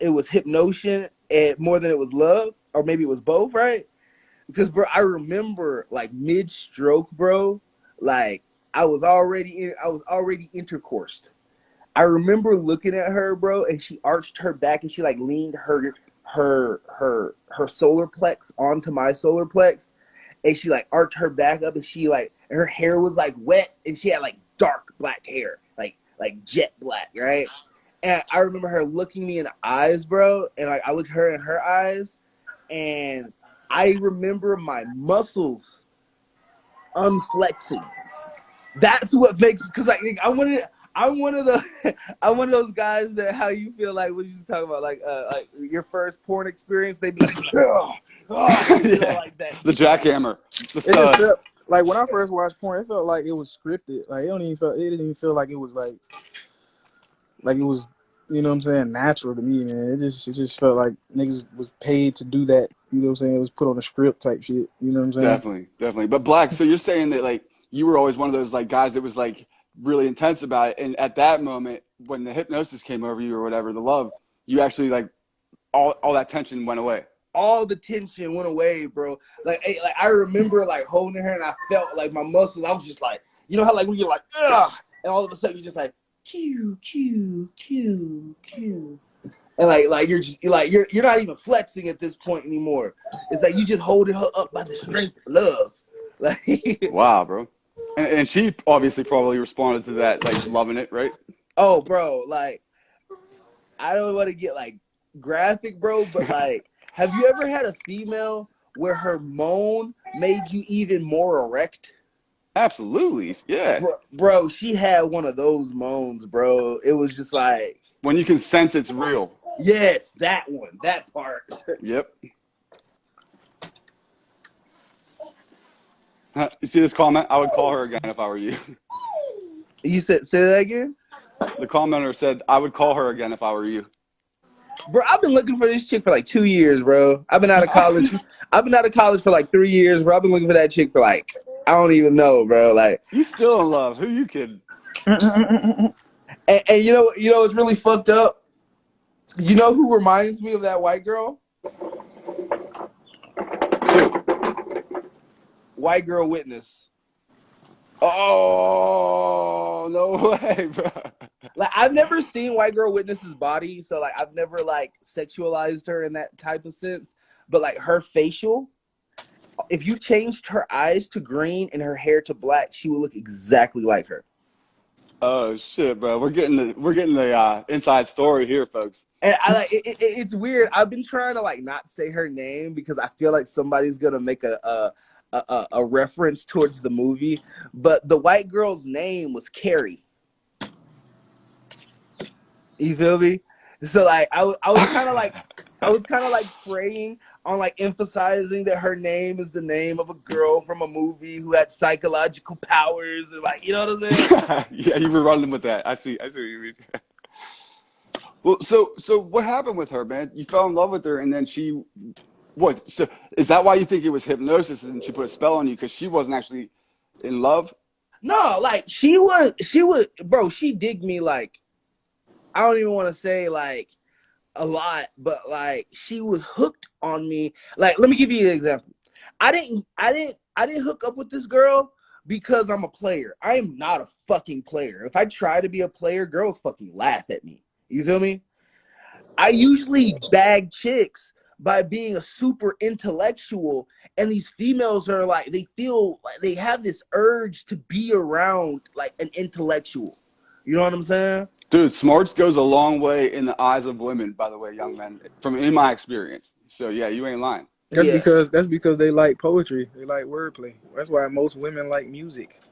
hypnotion and more than it was love, or maybe it was both, right? Because bro, I remember like mid stroke, bro, like I was already intercoursed. I remember looking at her, bro, and she arched her back and she like leaned her solar plex onto my solar plex, and she like arched her back up, and she like and her hair was like wet, and she had like dark black hair, like jet black, right? And I remember her looking me in the eyes, bro, and like I looked her in her eyes, and I remember my muscles unflexing. That's what makes because like I'm one of the I'm one of those guys that how you feel like what you talking about like your first porn experience they be like Yeah. like that. The jackhammer, the It just stud. felt like when I first watched porn, it felt like it was scripted. Like it didn't even feel like it was like it was, you know what I'm saying, natural to me, man. It just felt like niggas was paid to do that. You know what I'm saying? It was put on a script type shit. You know what I'm saying? Definitely, definitely. But Black, so you're saying that like you were always one of those like guys that was like really intense about it. And at that moment, when the hypnosis came over you or whatever, the love, you actually like all that tension went away. All the tension went away, bro. Like I remember like holding her, and I felt like my muscles. I was just like, you know how like when you're like, ugh, and all of a sudden you're just like, Q, Q, Q, Q, and like you're not even flexing at this point anymore. It's like you just holding her up by the strength of love. Like, Wow, bro. And she obviously probably responded to that, like loving it, right? oh, bro, like I don't want to get like graphic, bro, but like, have you ever had a female where her moan made you even more erect? Absolutely, yeah. Bro, she had one of those moans, bro. It was just like, When you can sense it's real. yes, that one, that part. Yep. You see this comment? I would call her again if I were you. You said, say that again? The commenter said, I would call her again if I were you. Bro, I've been looking for this chick for like 2 years, bro. I've been out of college. I've been out of college for like 3 years, bro. I've been looking for that chick for like, I don't even know, bro. Like, You still in love. Who you kidding? and you know it's really fucked up? You know who reminds me of that white girl? White Girl Witness. Oh, no way, bro. Like, I've never seen White Girl Witness's body, so like I've never like sexualized her in that type of sense. But like her facial, if you changed her eyes to green and her hair to black, she would look exactly like her. Oh shit, bro. We're getting the inside story here, folks. And I like it's weird. I've been trying to like not say her name because I feel like somebody's gonna make a reference towards the movie. But the white girl's name was Carrie. You feel me? So like I was kind of like praying on like emphasizing that her name is the name of a girl from a movie who had psychological powers and like, you know what I'm saying? Yeah, you were running with that. I see what you mean. Well, so what happened with her, man? You fell in love with her, and then she, what? So is that why you think it was hypnosis and she put a spell on you because she wasn't actually in love? No, like she was, bro. She digged me like, I don't even want to say like a lot, but like she was hooked on me. Like, let me give you an example. I didn't hook up with this girl because I'm a player. I am not a fucking player. If I try to be a player, girls fucking laugh at me. You feel me? I usually bag chicks by being a super intellectual, and these females are like, they feel like they have this urge to be around like an intellectual. You know what I'm saying? Dude, smarts goes a long way in the eyes of women, by the way, young men, from in my experience. So yeah, you ain't lying. That's Yeah. because they like poetry. They like wordplay. That's why most women like music.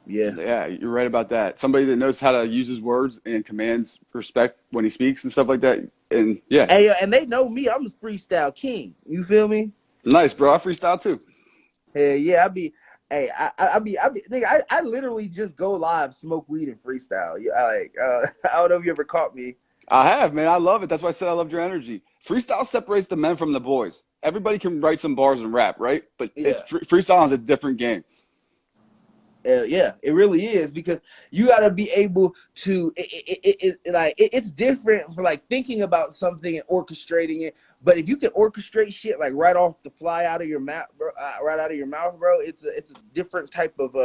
Yeah. Yeah, you're right about that. Somebody that knows how to use his words and commands respect when he speaks and stuff like that. And yeah, Hey, and they know me. I'm the freestyle king. You feel me? nice, bro. I freestyle too. Hey, yeah, nigga, I literally just go live, smoke weed, and freestyle. I don't know if you ever caught me. I have, man. I love it. That's why I said I loved your energy. Freestyle separates the men from the boys. Everybody can write some bars and rap, right? But Yeah. freestyle is a different game. Yeah, it really is, because you got to be able to. It's different for like thinking about something and orchestrating it. But if you can orchestrate shit like right off the fly out of your mouth, bro, it's a different type of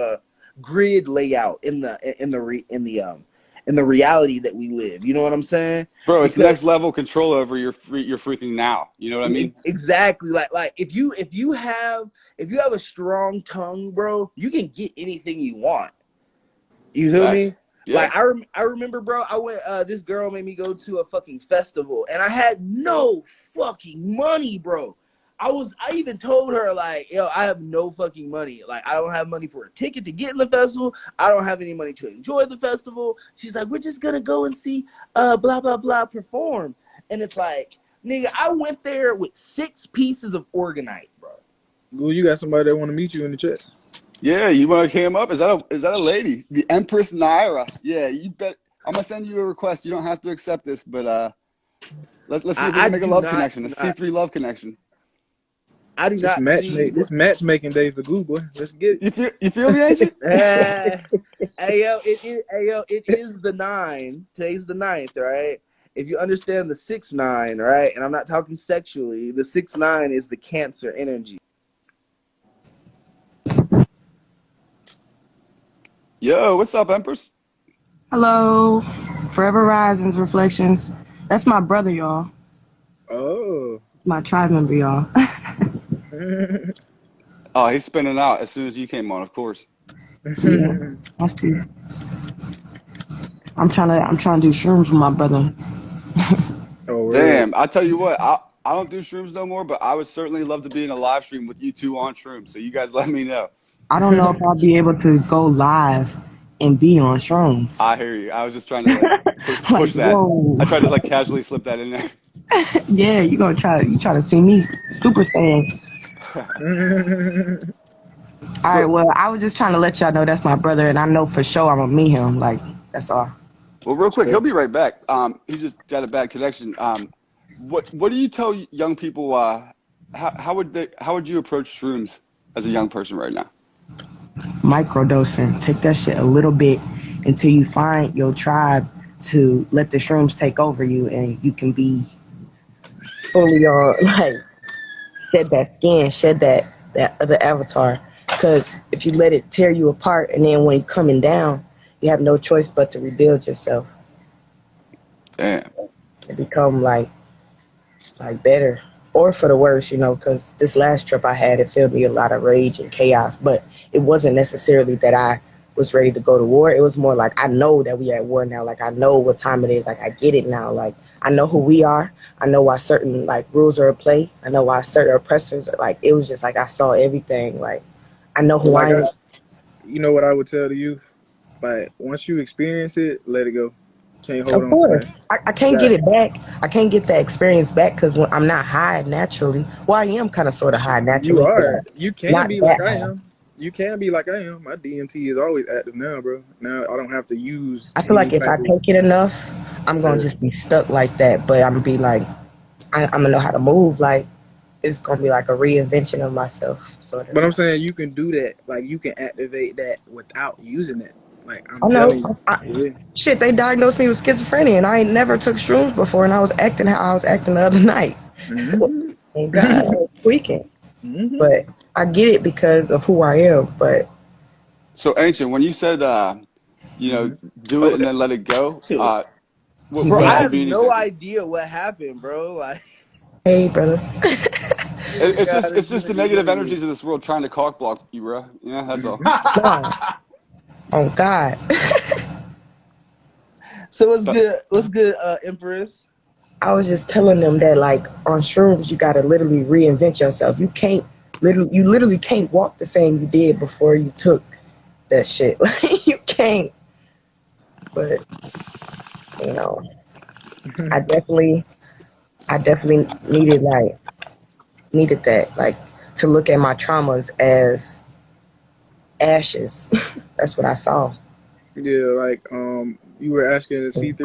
grid layout in the reality that we live. You know what I'm saying? Bro, it's next level control over your freaking now. You know what I mean? Exactly. Like if you have a strong tongue, bro, you can get anything you want. You feel me? Yeah. Like I remember, bro, I went this girl made me go to a fucking festival, and I had no fucking money, bro. I even told her, like, yo, I have no fucking money. Like, I don't have money for a ticket to get in the festival. I don't have any money to enjoy the festival. She's like, we're just gonna go and see blah blah blah perform. And it's like, nigga, I went there with 6 pieces of organite, bro. Well, you got somebody that want to meet you in the chat. Yeah, you want to him up? Is that a lady? The Empress Naira. Yeah, you bet. I'm gonna send you a request. You don't have to accept this, but let's see if we can make a love connection, a C3 love connection. I do It's not see. matchmaking day for Google. Let's get You feel me, Ancient? It is the 9. Today's the 9th, right? If you understand the 6-9, right, and I'm not talking sexually, the 6-9 is the Cancer energy. Yo, what's up, Empress? Hello, Forever Risings Reflections. That's my brother, y'all. Oh. My tribe member, y'all. Oh, he's spinning out as soon as you came on, of course. Yeah, that's the. I'm trying to do shrooms with my brother. Oh, word. Damn, I tell you what, I don't do shrooms no more, but I would certainly love to be in a live stream with you two on shrooms. So you guys let me know. I don't know if I'll be able to go live and be on shrooms. I hear you. I was just trying to like Like, push that. whoa. I tried to like casually slip that in there. Yeah, you try to see me super saiyan. All right, So, well, I was just trying to let y'all know that's my brother, and I know for sure I'm gonna meet him. Like, that's all. well, real quick, he'll be right back. He's just got a bad connection. What do you tell young people? How would you approach shrooms as a young person right now? Microdosing. Take that shit a little bit until you find your tribe to let the shrooms take over you, and you can be fully on, like, shed that skin, shed that other avatar. Because if you let it tear you apart, and then when you're coming down, you have no choice but to rebuild yourself Damn. and become like better, or for the worse, because this last trip I had, it filled me a lot of rage and chaos, but it wasn't necessarily that I was ready to go to war. It was more like, I know that we at war now. Like, I know what time it is. Like, I get it now. Like, I know who we are. I know why certain, like, rules are at play. I know why certain oppressors are, like, it was just like I saw everything. Like, I know But who I like am. you know what I would tell the youth? Like once you experience it, let it go. Can't hold Of on to course, that. I can't get That it back. I can't get that experience back because when I'm not high naturally. Well, I am kind of sort of high you naturally, but are. You can not be that like I high. am. You can be like I am. My DMT is always active now, bro. Now I don't have to use I feel any like if I type of. take it enough, I'm gonna just be stuck like that. But I'm gonna be like, I'm gonna know how to move. Like, it's gonna be like a reinvention of myself, sort of. But I'm saying you can do that. Like you can activate that without using it. Like I'm I know. telling you. Yeah. Shit, they diagnosed me with schizophrenia, and I ain't never took shrooms before, and I was acting how I was acting the other night. Mm-hmm. Oh God, I was tweaking. Mm-hmm. But I get it because of who I am. But So, Ancient, when you said Mm-hmm. do it Oh, and then let it go, chill. you Bro, what I does it got have it. mean no exactly? idea what happened, bro. Like, Hey, brother. this guy It's is just just the negative energies of delirious. this world trying to cock block you, bro. Yeah, that's all. Nah, on God. So what's But good? What's good, Empress? I was just telling them that, like, on shrooms, you gotta literally reinvent yourself. You literally can't walk the same you did before you took that shit. Like, you can't. But you know, I definitely, I definitely needed that, like, to look at my traumas as ashes. That's what I saw. Yeah, like you were asking the It's C3.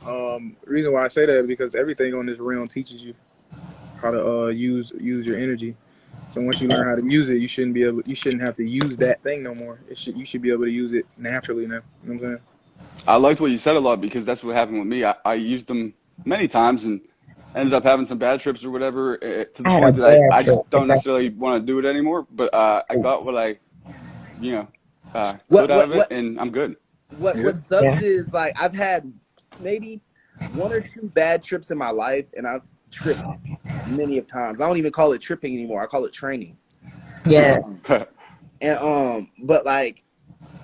gone. Reason why I say that is because everything on this realm teaches you how to use your energy. So once you learn how to use it, you shouldn't have to use that thing no more. You should be able to use it naturally now. You know what I'm saying? I liked what you said a lot because that's what happened with me. I used them many times and ended up having some bad trips or whatever to the I had a point that bad I trip. just don't necessarily want to do it anymore. But I got what I, you know, What could out what of it what and I'm good. Yeah. what sucks Yeah. is like I've had maybe 1 or 2 bad trips in my life, and I've tripped many of times. I don't even call it tripping anymore. I call it training. Yeah. But like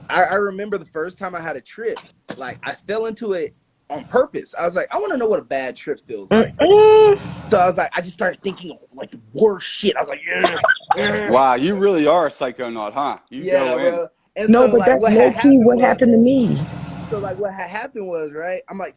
I remember the first time I had a trip, like I fell into it on purpose. I was like, I want to know what a bad trip feels like. Mm-mm. So I was like, I just started thinking of like the worst shit. I was like, Wow, you really are a psychonaut, huh? You yeah, go in. bro. And No, so but like that's what low had key happened what was happened to me. what had happened was, right, I'm like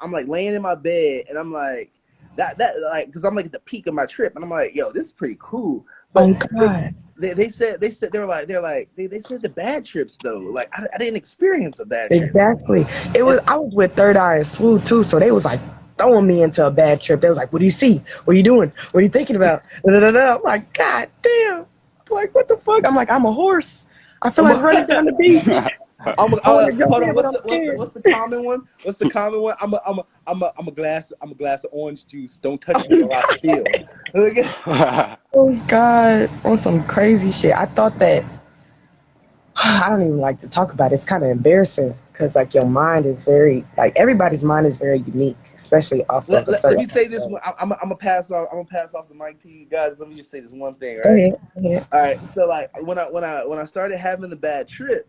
I'm like laying in my bed, and I'm like that like because I'm like at the peak of my trip, and I'm like, yo, this is pretty cool. But Oh God. they said they said the bad trips though. Like I didn't experience a bad trip. Exactly. It And was I was with Third Eye and Swoop too, so they was like throwing me into a bad trip. They was like, "What do you see? What are you doing? What are you thinking about?" Da, da, da, da. I'm like, "God damn!" I'm like, what the fuck? I'm like, I'm a horse. I feel like running down the beach. I want to go Hold on. in, but I'm scared. What's the common one? What's the common one? I'm a glass of orange juice. Don't touch me or I spill. Oh God, on some crazy shit. I thought that I don't even like to talk about it. It's kind of embarrassing because like your mind is very like everybody's mind is very unique, especially off of a Let certain. me say this one. I'm gonna pass off. I'm gonna pass off the mic to you guys. Let me just say this one thing, Go right? ahead. Go ahead. All right. So like when I started having the bad trip,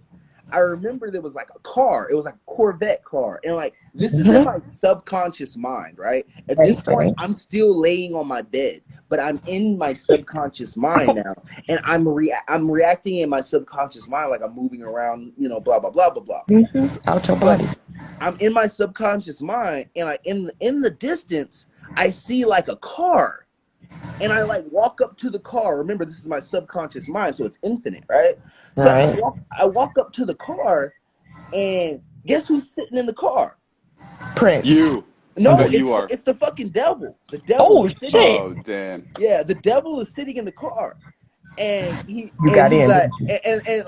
I remember there was like a car. It was like a Corvette car, and like this is in Mm-hmm. my subconscious mind, right? At Right, this point, right. I'm still laying on my bed, but I'm in my subconscious mind now, and I'm reacting in my subconscious mind like I'm moving around, you know, blah blah blah blah blah. Mm-hmm. Out your But body. I'm in my subconscious mind, and like in the distance, I see like a car, and I like walk up to the car. Remember, this is my subconscious mind, so it's infinite, right? All So right. I walk up to the car, and guess who's sitting in the car? Prince. You. I No, bet you are. it's the fucking devil. The devil Oh is sitting. shit! Oh, damn. Yeah, the devil is sitting in the car, and You got he's in,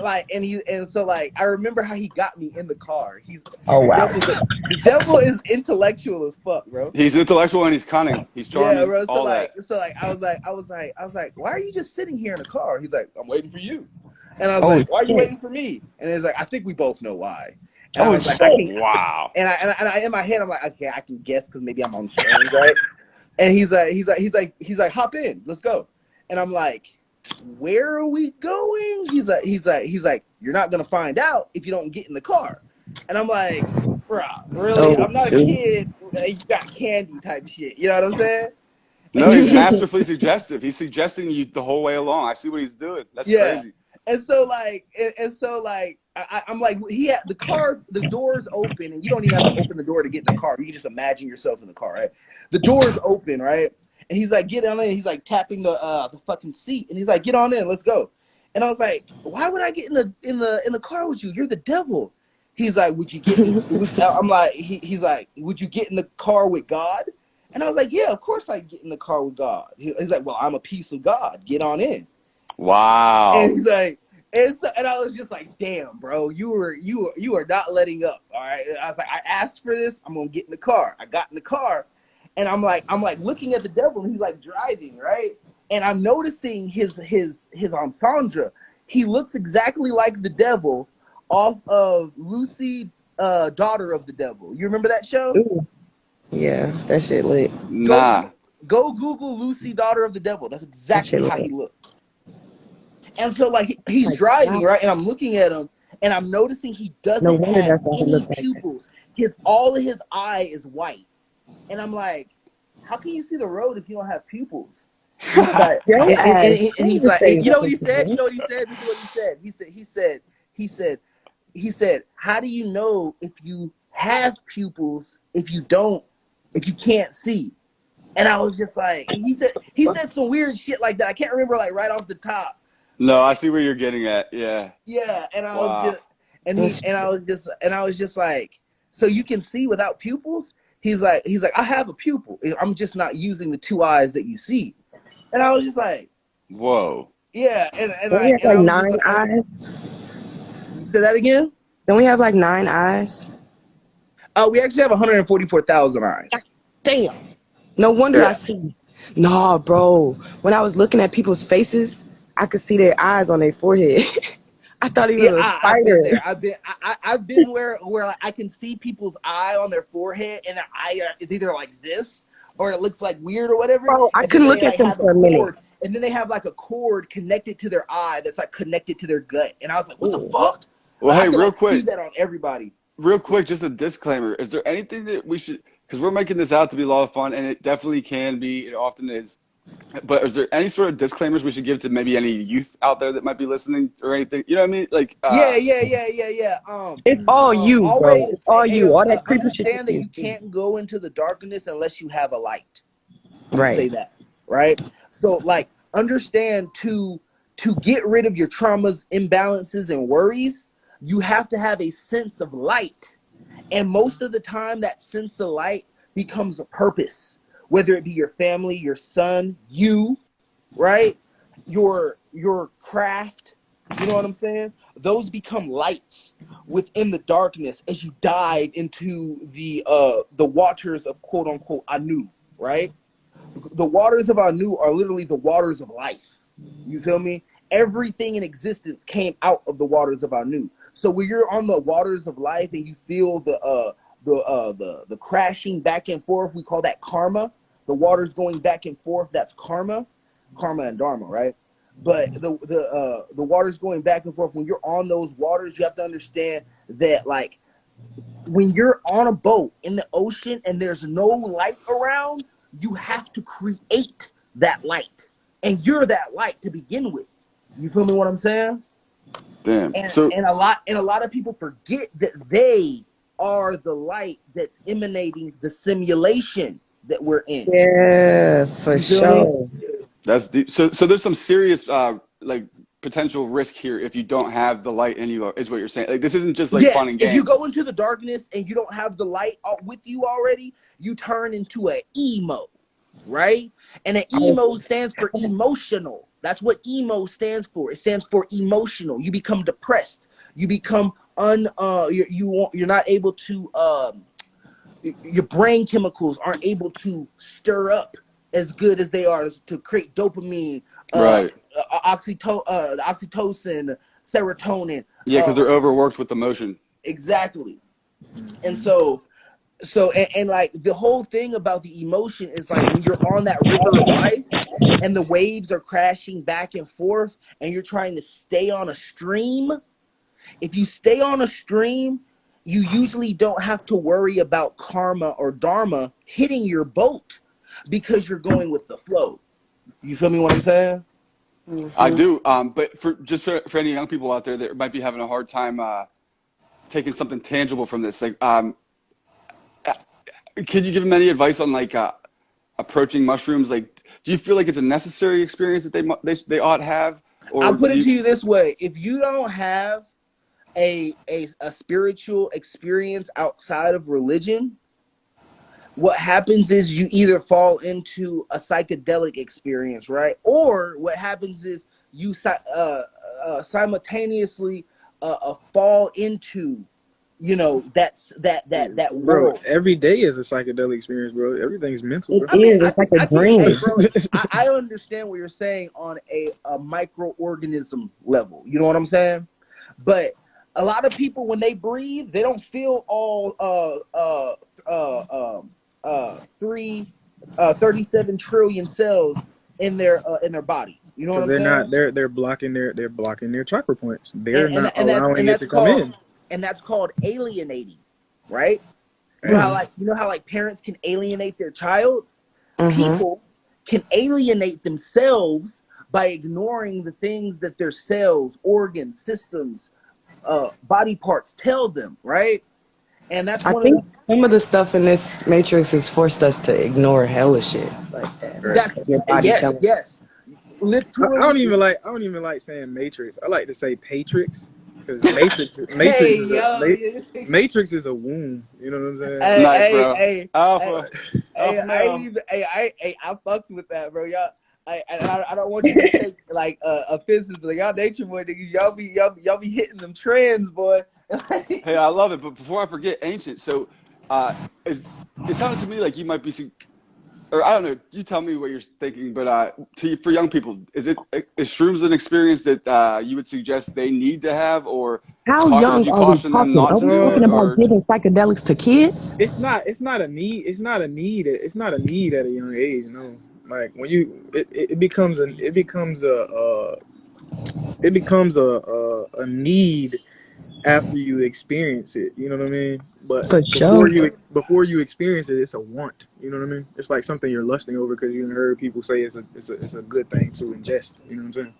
like didn't you? and so like I remember how he got me in the car. Oh The wow. devil is intellectual as fuck, bro. He's intellectual and he's cunning. He's Yeah, charming. bro. All that. So like I was like, why are you just sitting here in the car? He's like, I'm waiting for you. And I was Oh like, why are you shit. waiting for me? And he's like, I think we both know why. And I Oh was like, I shit. can. Wow. And I in my head, I'm like, okay, I can guess because maybe I'm on shrooms, right? And he's like, hop in, let's go. And I'm like, where are we going? He's like, you're not gonna find out if you don't get in the car. And I'm like, bruh, really? Oh I'm not a shoot. kid. You got candy type shit. You know what I'm saying? No, he's masterfully suggestive. He's suggesting you the whole way along. I see what he's doing. That's Yeah. crazy. I'm like, he had the car, the doors open, and you don't even have to open the door to get in the car. You can just imagine yourself in the car, right? The door's open, right? And he's like, get on in. He's like tapping the fucking seat, and he's like, get on in, let's go. And I was like, why would I get in the car with you? You're the devil. He's like, would you get? I'm like, he's like, would you get in the car with God? And I was like, yeah, of course I get in the car with God. He's like, well, I'm a piece of God. Get on in. And Wow. he's like, and I was just like, damn, bro, you are not letting up. All right. I was like, I asked for this. I'm gonna get in the car. I got in the car, and I'm like looking at the devil, and he's like driving, right? And I'm noticing his entendre. He looks exactly like the devil off of Lucy, Daughter of the Devil. You remember that show? Ooh. Yeah, that shit lit. Go Nah. go Google Lucy, Daughter of the Devil. That's That shit exactly how he lit. looked. And so like he's Like driving, wow. right? And I'm looking at him and I'm noticing he No doesn't wonder have that's why he any looked like that. pupils. His all of his eye is white. And I'm like, how can you see the road if you don't have pupils? And he's like, Your ass and he's like, conversating you know what he with said? You me. know what he said? This is what he said. He said, how do you know if you have pupils if you can't see? And I was just like, he said some weird shit like that. I can't remember like right off the top. No, I see where you're getting at. Yeah. Yeah, and I was Wow. just and I was just like, so you can see without pupils? He's like, I have a pupil. I'm just not using the two eyes that you see. And I was just like, Whoa. yeah, Don't we have and like I was just 9 like, eyes? you said that again? Don't we have like 9 eyes? We actually have 144,000 eyes. Damn. No wonder I Yeah. see. Nah, bro. When I was looking at people's faces, I could see their eyes on their forehead. I thought he was Yeah, a I've been spider. there. I've been where like I can see people's eye on their forehead, and their eye is either like this or it looks like weird or whatever. Bro, I And then couldn't they look at like them have a for a minute. cord, and then they have like a cord connected to their eye that's like connected to their gut. And I was like, what the Ooh. fuck? Well, Like I hey, could real like see quick. that on everybody. Real quick, just a disclaimer. Is there anything that we should, because we're making this out to be a lot of fun, and it definitely can be, it often is. But is there any sort of disclaimers we should give to maybe any youth out there that might be listening or anything? You know what I mean? Like, Yeah. It's all you, bro. It's Always, all you. All that creepy shit understand that you you see. can't go into the darkness unless you have a light. I'm gonna Right. say that, right? So like understand to get rid of your traumas, imbalances, and worries, you have to have a sense of light. And most of the time that sense of light becomes a purpose, whether it be your family, your son, you, right? Your craft, you know what I'm saying? Those become lights within the darkness as you dive into the waters of quote unquote Anu, right? The waters of Anu are literally the waters of life. You feel me? Everything in existence came out of the waters of Anu. So when you're on the waters of life and you feel the crashing back and forth, we call that karma. The waters going back and forth, that's karma and dharma, right? But the waters going back and forth, when you're on those waters, you have to understand that, like, when you're on a boat in the ocean and there's no light around, you have to create that light, and you're that light to begin with. You feel me? What I'm saying? Damn. And a lot of people forget that they are the light that's emanating the simulation that we're in. Yeah, for sure. That's deep. So there's some serious like potential risk here if you don't have the light in you, is what you're saying. Like, this isn't just like fun and games. If you go into the darkness and you don't have the light with you already, you turn into an emo, right? And an emo stands for emotional. That's what emo stands for. It stands for emotional. You become depressed. You become you're not able to your brain chemicals aren't able to stir up as good as they are to create dopamine, right? Oxytocin, serotonin. Yeah, because they're overworked with emotion. Exactly. And so like the whole thing about the emotion is like when you're on that river of life and the waves are crashing back and forth and you're trying to stay on a stream. If you stay on a stream, you usually don't have to worry about karma or dharma hitting your boat because you're going with the flow. You feel me what I'm saying? I do. But for any young people out there that might be having a hard time taking something tangible from this, like, can you give them any advice on like approaching mushrooms? Like, do you feel like it's a necessary experience that they ought to have? Or I'll put it to you this way: if you don't have a spiritual experience outside of religion, what happens is you either fall into a psychedelic experience, right? Or what happens is you simultaneously fall into, you know, that Bro, world. every day is a psychedelic experience, bro. Everything's mental, bro. It's like a dream. Hey, bro, I understand what you're saying on a microorganism level. You know what I'm saying? But a lot of people, when they breathe, they don't feel all 37 trillion cells in their body. You know what I'm saying? They're blocking their chakra points. They're not And allowing it to come in. And that's called alienating, right? You know how like parents can alienate their child? Mm-hmm. People can alienate themselves by ignoring the things that their cells, organs, systems, body parts tell them, right? And that's some of the stuff in this matrix has forced us to ignore hella shit like that. Right? Yes. Literally. I don't even like saying matrix. I like to say patrix, because matrix is a womb. You know what I'm saying? Nice, bro. Alpha. I fucks with that, bro. Y'all. I don't want you to take like offenses, but like, y'all nature boy niggas, y'all be hitting them trends, boy. Hey, I love it. But before I forget, ancient. So, it sounded to me like you might be, or I don't know. You tell me what you're thinking. But for young people, is shrooms an experience that you would suggest they need to have, or how young are we talking? Are we talking about giving psychedelics to kids? It's not a need. It's not a need at a young age. No. Like when it becomes a need after you experience it. You know what I mean? But before you experience it, it's a want. You know what I mean? It's like something you're lusting over because you heard people say it's a good thing to ingest. You know what I'm saying?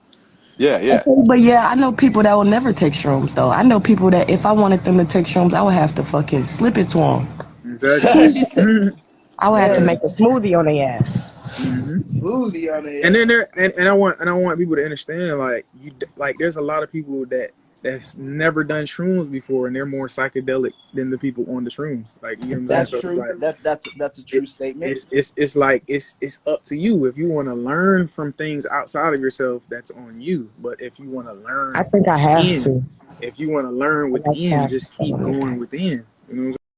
Yeah. Okay, but yeah, I know people that will never take shrooms though. I know people that if I wanted them to take shrooms, I would have to fucking slip it to them. Exactly. I would have to make a smoothie on their ass. Mm-hmm. Smoothie on their ass. And then I want people to understand, like, there's a lot of people that that's never done shrooms before, and they're more psychedelic than the people on the shrooms. Like, you know what I'm saying? That's So it's true. like That's a true statement. it's like it's up to you if you want to learn from things outside of yourself. That's on you. But if you want to learn I think I have within, to. if you want to learn I like within, just keep that. going within. You know what I'm saying?